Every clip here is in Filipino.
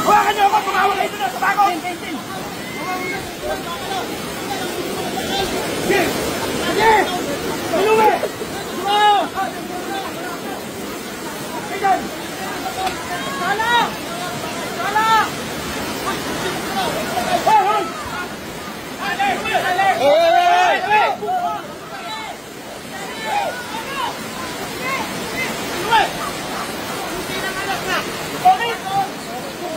Hawakan niyo ako, tumawag kayo doon sa bako! Sige! Sige! Inuwi! Tumayo! Ayan! Sala! Sala! Hoy! Hoy!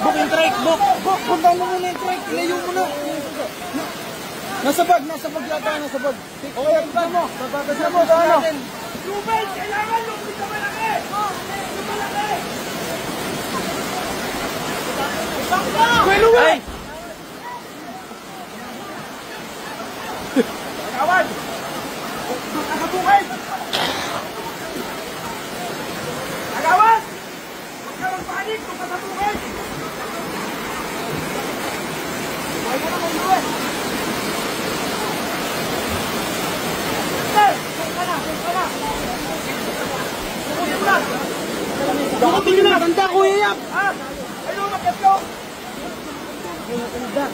Book yung trike, book! Book! Punta mo muna yung trike, ilayo mo na! Nasa bag yata, nasa bag. Okay, punta mo! Babagasan mo sa ano? Ruben! Kailangan lumit sa malaki! Sa malaki! Ay! Kawan! Nakabukay! Agawan! Huwag ka magpanik kung kasabukay! Huwag ka na mag-uwi! Sir! Huwag ka na! Dakating na! Tanda ko hiyap! Ha? Ayun, makat ko! Tanda!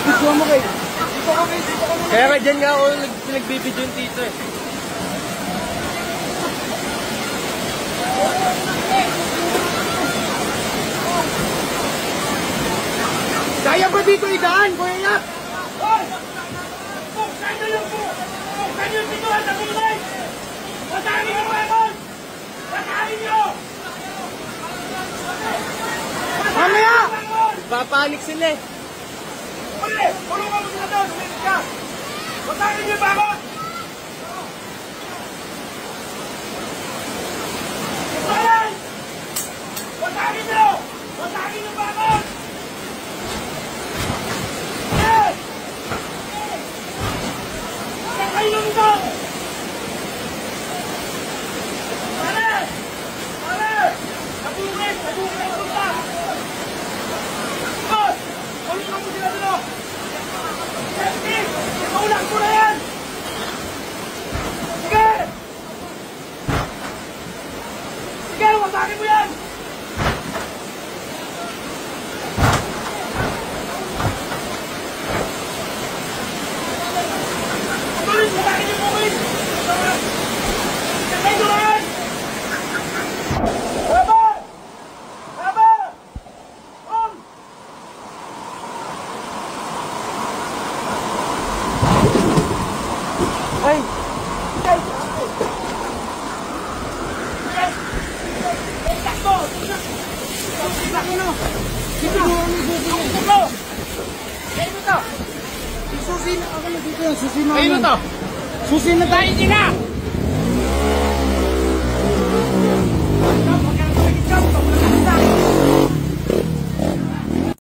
Gusto mo kayo? Dito kami! Kaya ka dyan nga ako nagbibidyo yung tito eh. Kaya ba dito idaan, Kuya Yap? Hoy! Buksan nyo yung buksan nyo yung pintuan sa kulay! Watangin nyo, Emon! Watangin nyo! Mamaya! Papanik sila eh. Uli! Tulungan mo sila doon! Sumilit ka! Watangin nyo yung bakot! Watangin! Watangin nyo! Watangin yung bakot! Kailong ito! Pare! Pare! Nabungit! Nabungit ang punta! Boss! Tulungan mo sila dito! Safety! Ikaulak mo na yan! Sige! Sige! Wasakin mo yan! Tuloy! Wasakin yung bukulit! Sakay doon! Baba! Baba! On! Ay! Ay! Ay! Takbo! Takbo na! Dito mo ang bubuhay. Takbo! Kayo to! Susi na ako na dito yan. Susi na. Kayo to! Susi na tayo. Kayo na!